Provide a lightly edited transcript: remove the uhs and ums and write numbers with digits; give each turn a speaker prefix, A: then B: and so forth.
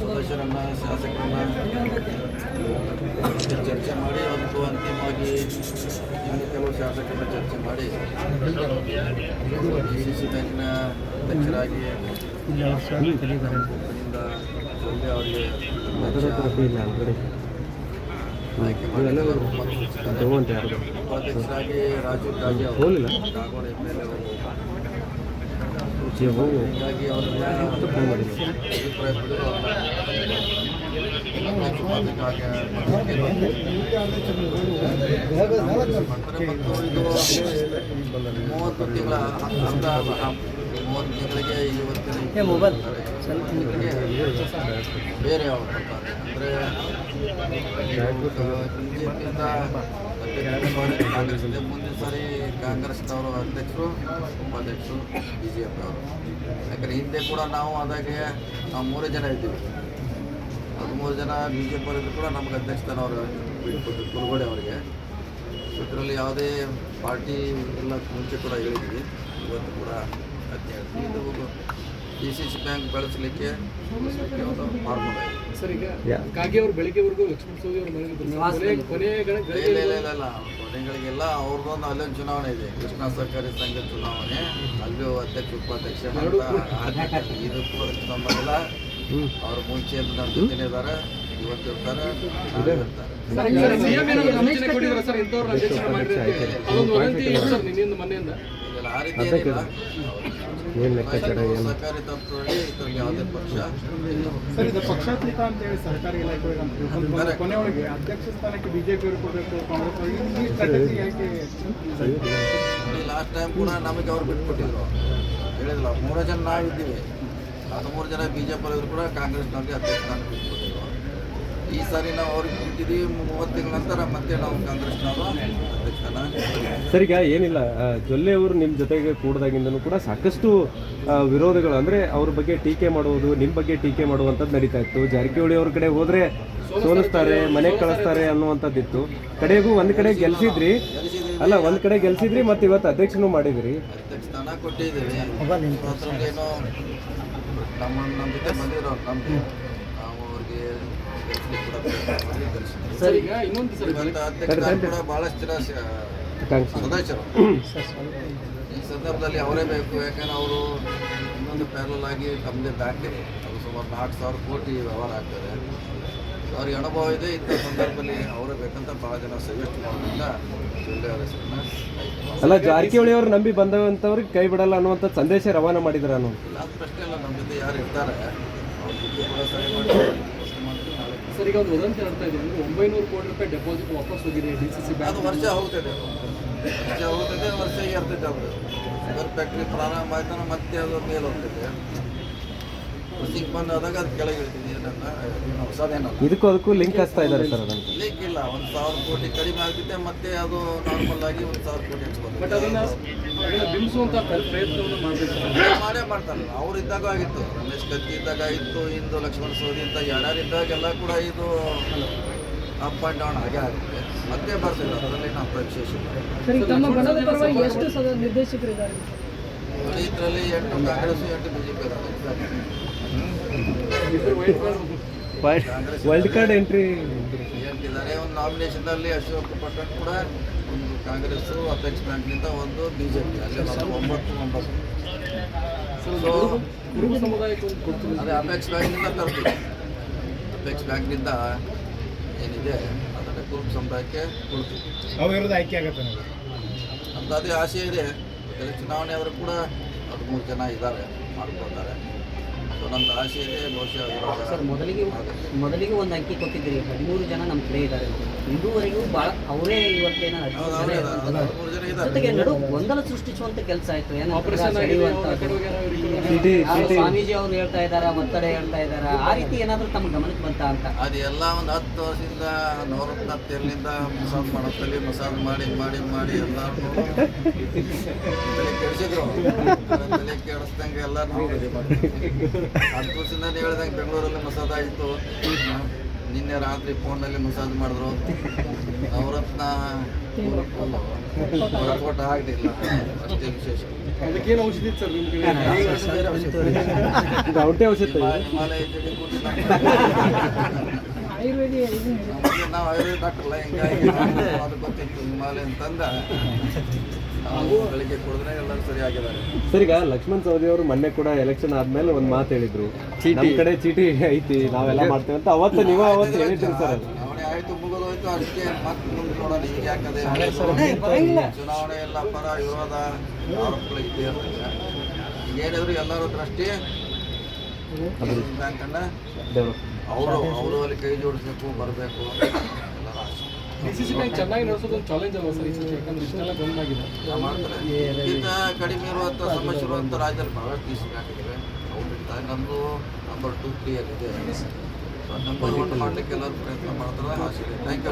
A: ಸದಸ್ಯರನ್ನ ಶಾಸಕರನ್ನ ಚರ್ಚೆ ಮಾಡಿ ಒಂದು ಅಂತಿಮವಾಗಿ ಇನ್ನು ಕೆಲವು ಶಾಸಕರನ್ನ ಚರ್ಚೆ ಮಾಡಿ DCC ಬ್ಯಾಂಕಿನ ಅಧ್ಯಕ್ಷರಾಗಿ ಕಂಪನಿಯಿಂದ ಜೊಲ್ಲೆ ಅವರಿಗೆ ಆಯ್ಕೆ ಮಾಡಿ ಉಪಾಧ್ಯಕ್ಷರಾಗಿ ರಾಜೀವ್ ಗಾಂಧಿ ಅವರು ಕಾಗೋಡು MLA ಅವರು ಹೀಗಾಗಿ ಅವ್ರನ್ನ ಅಭಿಪ್ರಾಯ ಪಡೆದು ಮತ್ತು ಇದು 30 ತಿಂಗಳ ಅರ್ಧ 30 ತಿಂಗಳಿಗೆ ಇವತ್ತಿನ ಬೇರೆ ಅವ್ರು ಬರ್ತಾರೆ ಅಂದರೆ BJPಯಿಂದ ಕಾಂಗ್ರೆಸ್ ಇದೆ. ಮುಂದಿನ ಸಾರಿ ಕಾಂಗ್ರೆಸ್ನವರು ಅಧ್ಯಕ್ಷರು ಉಪಾಧ್ಯಕ್ಷರು BJP ಅವರು. ಯಾಕಂದರೆ ಹಿಂದೆ ಕೂಡ ನಾವು ಆದಾಗೆ ನಾವು 3 ಜನ ಇದ್ದೀವಿ. 13 ಜನ BJP ಅವರಿದ್ರು ಕೂಡ ನಮಗೆ ಅಧ್ಯಕ್ಷತನ ಅವರು ಬಿಟ್ಕೊಟ್ಟು ಕುರುಗೋಡೆ ಅವರಿಗೆ. ಇದರಲ್ಲಿ ಯಾವುದೇ ಪಾರ್ಟಿ ಎಲ್ಲ ಮುಂಚೆ ಕೂಡ ಹೇಳಿದ್ವಿ, ಇವತ್ತು ಕೂಡ ಅದನ್ನ ಹೇಳ್ತೀವಿ. ಇದು DCC ಬ್ಯಾಂಕ್ ಬೆಳೆಸಲಿಕ್ಕೆ ಒಂದು ಫಾರ್ಮುಲಾ ಇದೆ.
B: ಸರ್, ಈಗ ಕಾಗೆ ಅವರು ಬೆಳಿಗ್ಗೆವರೆಗೂ ಲಕ್ಷ್ಮಣ ಸವದಿ ಅವ್ರ
A: ಕೊನೆಗಳಿಗೆಲ್ಲ ಅವ್ರದ್ದೊಂದು ಅಲ್ಲೊಂದು ಚುನಾವಣೆ ಇದೆ, ಕೃಷ್ಣ ಸಹಕಾರಿ ಸಂಘ ಚುನಾವಣೆ. ಅಲ್ಲೂ ಅಧ್ಯಕ್ಷ ಉಪಾಧ್ಯಕ್ಷ ಇದಕ್ಕೂ ಸಂಬಂಧ ಇಲ್ಲ. ಅವ್ರ ಮುಂಚೆ ನಮ್ಮ ಜೊತೆನೇ ಇದ್ದಾರೆ, ಇವತ್ತು ಇರ್ತಾರೆ, ಆ ರೀತಿ ಏನಿಲ್ಲ. ಸರ್ಕಾರಿ ತತ್ವದಲ್ಲಿ ಇದರಲ್ಲಿ ಯಾವುದೇ ಪಕ್ಷ
C: ಪಕ್ಷಾತೀತ ಅಂತ ಹೇಳಿ ಸರ್ಕಾರಿ ಇಲಾಖೆ ಕೊನೆಯೊಳಗೆ ಅಧ್ಯಕ್ಷ ಸ್ಥಾನಕ್ಕೆ BJP ಅವರು ಕೊಡಬೇಕು, ಕಾಂಗ್ರೆಸ್ ಯಾಕೆ?
A: ಲಾಸ್ಟ್ ಟೈಮ್ ಕೂಡ ನಮಗೆ ಅವ್ರು ಬಿಟ್ಕೊಟ್ಟಿದ್ರು, ಹೇಳಿದ್ರಲ್ಲ 3 ಜನ ನಾವಿದ್ದೀವಿ, 13 ಜನ BJP ಅವರಿದ್ರು ಕೂಡ ಕಾಂಗ್ರೆಸ್ನವ್ರಿಗೆ ಅಧ್ಯಕ್ಷ ಸ್ಥಾನ ಬಿಟ್ಕೊಟ್ಟಿದ್ರು. ಈ ಸಾರಿ ನಾವು ಅವ್ರಿಗೆ ಬಿಟ್ಟಿದ್ದೀವಿ, 30 ತಿಂಗಳ ನಂತರ ಮತ್ತೆ ನಾವು ಕಾಂಗ್ರೆಸ್ನವರು ಅಧ್ಯಕ್ಷ ಸ್ಥಾನ.
D: ಸರ್, ಈಗ ಏನಿಲ್ಲ, ಜೊಲ್ಲೆ ಅವರು ನಿಮ್ಮ ಜೊತೆಗೆ ಕೂಡದಾಗಿಂದನೂ ಕೂಡ ಸಾಕಷ್ಟು ವಿರೋಧಗಳು, ಅಂದರೆ ಅವ್ರ ಬಗ್ಗೆ ಟೀಕೆ ಮಾಡುವುದು, ನಿಮ್ಮ ಬಗ್ಗೆ ಟೀಕೆ ಮಾಡುವಂಥದ್ದು ನಡೀತಾ ಇತ್ತು. ಜಾರಕಿಹೊಳಿ ಅವ್ರ ಕಡೆ ಹೋದರೆ ಸೋಲಿಸ್ತಾರೆ, ಮನೆಗೆ ಕಳಿಸ್ತಾರೆ ಅನ್ನುವಂಥದ್ದಿತ್ತು. ಕಡೆಗೂ ಒಂದು ಕಡೆ ಗೆಲ್ಸಿದ್ರಿ, ಅಲ್ಲ ಒಂದು ಕಡೆ ಗೆಲ್ಸಿದ್ರಿ, ಮತ್ತು ಇವತ್ತು ಅಧ್ಯಕ್ಷನೂ ಮಾಡಿದ್ರಿ.
A: ಅಧ್ಯಕ್ಷ ಸ್ಥಾನ ಕೊಟ್ಟಿದ್ದೀವಿ. ಏನೋ ನಮ್ಮ ಜೊತೆ ಬಂದಿರೋ ನಮಗೆ ನಾವು ಅವ್ರಿಗೆ
B: ಸರ್, ಈಗ ಇನ್ನೊಂದು
A: ಅಧ್ಯಕ್ಷ ಕೂಡ ಭಾಳಷ್ಟು ಜನ ಸದಸ್ಯರು ಈ ಸಂದರ್ಭದಲ್ಲಿ ಅವರೇ ಬೇಕು. ಯಾಕಂದ್ರೆ ಅವರು ಇನ್ನೊಂದು ಪ್ಯಾರಲ್ ಆಗಿ ತಮ್ಮದೇ ಬ್ಯಾಂಕ್ ಇದೆ, ಅದು ಸುಮಾರು 4,000 ಕೋಟಿ ವ್ಯವಹಾರ ಆಗ್ತದೆ. ಅವ್ರಿಗೆ ಅನುಭವ ಇದೆ. ಇಂಥ ಸಂದರ್ಭದಲ್ಲಿ ಅವರೇ ಬೇಕಂತ ಭಾಳ ಜನ ಸಜೆಸ್ಟ್ ಮಾಡೋದ್ರಿಂದ ಜೊಲ್ಲೆ ಅವರ ಹೆಸರನ್ನ
D: ಅಲ್ಲ, ಜಾರಕಿಹೊಳಿ ಅವರು ನಂಬಿ ಬಂದವಂಥವ್ರಿಗೆ ಕೈ ಬಿಡಲ್ಲ ಅನ್ನುವಂಥ ಸಂದೇಶ ರವಾನೆ ಮಾಡಿದ್ರು. ಅನ್ನೋ
A: ಇಲ್ಲ, ಅದು ಪ್ರಶ್ನೆ ಇಲ್ಲ. ನಮ್ಮ ಜೊತೆ ಯಾರು ಇರ್ತಾರೆ ಅವ್ರ ಜೊತೆ ಕೂಡ ಸರಿ ಮಾಡಿ.
B: ಸರ್, ಈಗ ಒಂದು ವದಂತಿ ಹೇಳ್ತಾ ಇದೆ, 900 ಕೋಟಿ ರೂಪಾಯಿ ಡೆಪಾಸಿಟ್ ವಾಪಸ್ ಹೋಗಿದೆ DCC ಬ್ಯಾಂಕ್.
A: ಅದು ವರ್ಷ ಹೋಗ್ತದೆ, ವರ್ಷ ಇರ್ತೈತೆ. ಅದು ಶುಗರ್ ಫ್ಯಾಕ್ಟ್ರಿ ಪ್ರಾರಂಭ ಆಯ್ತಾನ ಮತ್ತೆ ಅದು ಮೇಲೆ ಹೋಗ್ತೈತೆ. ಕೃಷಿಗೆ ಬಂದಾದಾಗ ಅದು ಕೆಳಗೆ ಇಳ್ತಿದೆ. ಹೊಸದೇನಲ್ಲ,
D: ಇದಕ್ಕೂ ಅದಕ್ಕೂ ಲಿಂಕ್ ಹಚ್ತಾ ಇದ್ದಾರೆ ಸರ್. ಅದನ್ನು
A: ಲಿಂಕ್ ಇಲ್ಲ. 1,000 ಕೋಟಿ ಕಡಿಮೆ ಆಗ್ತಿದೆ, ಮತ್ತೆ ಅದು ನಾರ್ಮಲ್ ಆಗಿ 1,000 ಕೋಟಿ
B: ಬಟ್ ಅದನ್ನು ಬಿಂಬಿಸುವಂಥ ಪ್ರಯತ್ನವನ್ನು ಮಾಡಬೇಕು.
A: ಮಾಡೇ ಮಾಡ್ತಾರಲ್ಲ. ಅವ್ರು ಇದ್ದಾಗ ಆಗಿತ್ತು, ರಮೇಶ್ ಕತ್ತಿ ಇದ್ದಾಗ ಆಗಿತ್ತು, ಇಂದು ಲಕ್ಷ್ಮಣ ಸವದಿ ಅಂತ ಯಾರ್ಯಾರಿದ್ದಾಗೆಲ್ಲ ಕೂಡ ಇದು ಅಪ್ ಆ್ಯಂಡ್ ಡೌನ್ ಹಾಗೆ ಆಗುತ್ತೆ. ಮತ್ತೆ ಬರ್ತಿಲ್ಲ, ಅದರಲ್ಲಿ ನಾವು ವಿಶೇಷ ಇಲ್ಲ. ಇದರಲ್ಲಿ 8 Congress 8 BJP
D: wild card entry
A: ಹೇಳ್ತಿದ್ದಾರೆ. ಒಂದು ನಾಮಿನೇಷನ್ನಲ್ಲಿ ಅಶೋಕ್ ಪಟ್ಟಣ್ ಕೂಡ ಒಂದು ಕಾಂಗ್ರೆಸ್ ಅಪೆಕ್ಸ್ ಬ್ಯಾಂಕ್ನಿಂದ ಒಂದು BJP, ಅಲ್ಲಿ 9
B: ಕುರುಬ ಸಮುದಾಯಕ್ಕೆ ಒಂದು ಕೊಡ್ತೀವಿ.
A: ಅದೇ ಅಪೆಕ್ಸ್ ಬ್ಯಾಂಕ್ನಿಂದ ತರ್ತೀವಿ. ಅಪೆಕ್ಸ್ ಬ್ಯಾಂಕ್ನಿಂದ ಏನಿದೆ ಅದನ್ನು ಕುರುಬ ಸಮುದಾಯಕ್ಕೆ ಕೊಡ್ತೀವಿ.
C: ಅವ್ರದ್ದು ಆಯ್ಕೆ ಆಗುತ್ತೆ
A: ಅಂತ ಅದೇ ಆಸೆ ಇದೆ. ಚುನಾವಣೆ ಅವರು ಕೂಡ 13 ಜನ ಇದ್ದಾರೆ, ಮಾಡ್ಕೊಳ್ತಾರೆ. ಸೊ ನಮ್ದು ಆಸೆ ಇದೆ. ಬಹುಶಃ
E: ಸರ್, ಮೊದಲಿಗೆ ಒಂದು ಅಂಕಿ ಕೊಟ್ಟಿದ್ದೀರಿ, 13 ಜನ ನಮ್ಮ ಕಡೆ ಇದ್ದಾರೆ. ಇದುವರೆಗೂ ಭಾಳ ಅವರೇ ಇವತ್ತೇನ ಜೊತೆಗೆ ನಡು ಗೊಂದಲ ಸೃಷ್ಟಿಸುವಂತ ಕೆಲಸ ಆಯ್ತು. ಸ್ವಾಮೀಜಿ ಅವರು ಹೇಳ್ತಾ ಇದ್ದಾರೆ, ಒತ್ತಡ ಹೇಳ್ತಾ ಇದ್ದಾರೆ, ಆ ರೀತಿ ಏನಾದರೂ ತಮ್ಮ ಗಮನಕ್ಕೆ ಬಂತ ಅಂತ?
A: ಅದೆಲ್ಲ ಒಂದು 10 ವರ್ಷದಿಂದ 110 ಮಸಾಜ್ ಮಾಡೋದಲ್ಲಿ ಮಸಾಜ್ ಮಾಡಿ ಮಾಡಿ ಮಾಡಿ ಎಲ್ಲರೂ ತಲೆ ಕೆಡಿಸಿದ್ರು. ತಲೆ ಕೆಡಿಸ್ದಂಗೆ ಎಲ್ಲರೂ 10 ವರ್ಷದಿಂದ ಹೇಳ್ದಂಗೆ ಬೆಂಗಳೂರಲ್ಲಿ ಮಸಾಜ್ ಆಯಿತು, ನಿನ್ನೆ ರಾತ್ರಿ ಫೋನಲ್ಲಿ ಮಸಾಜ್ ಮಾಡಿದ್ರು ನವರತ್ನ ವರ್ಕೌಟ್ ಆಗಲಿಲ್ಲ, ಅಷ್ಟೇ ವಿಶೇಷ.
B: ಅದಕ್ಕೇನು ಔಷಧಿ ಇತ್ತು ಸರ್ ನಿಮ್ಗೆ?
D: ಇದು ಔಷಧಿ ಔಷಧಿ
A: ಹಿಮಾಲಯ ಜಡಿ ಕೊಟ್ಟಿಲ್ಲ. ನಾವು ಆಯುರ್ವೇದ ಡಾಕ್ಟರ್ಲ್ಲ, ಹಿಂಗಾಗಿ ಅದು ಗೊತ್ತಿತ್ತು ಹಿಮಾಲಯ ಅಂತಂದ ನಾವು ಬೆಳಿಗ್ಗೆ ಕುಡಿದ್ರೆ ಎಲ್ಲರೂ ಸರಿ ಆಗಿದ್ದಾರೆ.
D: ಸರ್, ಈಗ ಲಕ್ಷ್ಮಣ್ ಸವದಿ ಅವರು ಮೊನ್ನೆ ಕೂಡ ಎಲೆಕ್ಷನ್ ಆದ್ಮೇಲೆ ಒಂದು ಮಾತು ಹೇಳಿದ್ರು, ನಮ್ಮ ಕಡೆ ಚೀಟಿ ಐತಿ ನಾವೆಲ್ಲ ಮಾಡ್ತೇವೆ ಅಂತ. ಅವತ್ತು ನೀವು ಅವತ್ತು ಹೇಳಿದ್ರಿ ಸರ್. ಅದು
A: ಚುನಾವಣೆ ಆಯ್ತು, ಮುಗಿದೋಯ್ತು, ಅದಕ್ಕೆ ಮತ್ತೆ ಮುಂದೆ ನೋಡೋಣ. ಈಗ ಯಾಕಂದ್ರೆ ಚುನಾವಣೆ ಎಲ್ಲ ಪರ ವಿರೋಧ ಆರೋಪಗಳು ಇದ್ದೇ ಇರ್ತದೆ. ಈಗ ಏನಿದ್ರು ಎಲ್ಲರೂ ದೃಷ್ಟಿ ಬ್ಯಾಂಕನ್ನ ಅವರು ಅಲ್ಲಿ ಕೈ ಜೋಡಿಸ್ಬೇಕು, ಬರಬೇಕು ಎಲ್ಲರ ಆಸೆ.
B: ಡಿಸಿಸಿ ಬ್ಯಾಂಕ್ ಚೆನ್ನಾಗಿ ನಡೆಸೋದು ಒಂದು ಚಾಲೆಂಜ್ ಅಲ್ವಾ ಸರ್ ಈ ಸತಿ? ಯಾಕಂದ್ರೆ ಇಷ್ಟೆಲ್ಲ ಬಂದಾಗಿದೆ.
A: ಮಾಡ್ತಾರೆ. ಇದಕ್ಕಿಂತ ಕಡಿಮೆ ಇರುವಂಥ ಸಮಸ್ಯೆ ಇರುವಂಥ ರಾಜ್ಯದಲ್ಲಿ ಬಹಳಷ್ಟು ಡಿ ಸಿ ಬ್ಯಾಂಕ್ ಇವೆ. ಅವ್ರಿಂದ ನಮ್ಮದು ನಂಬರ್ 2, 3 ಅಲ್ಲಿದೆ. ನಂಬರ್ 1 ಮಾಡಲಿಕ್ಕೆ ಎಲ್ಲರೂ ಪ್ರಯತ್ನ ಮಾಡ್ತಾರೆ. ಆಸೆ ಇದೆ. Thank you.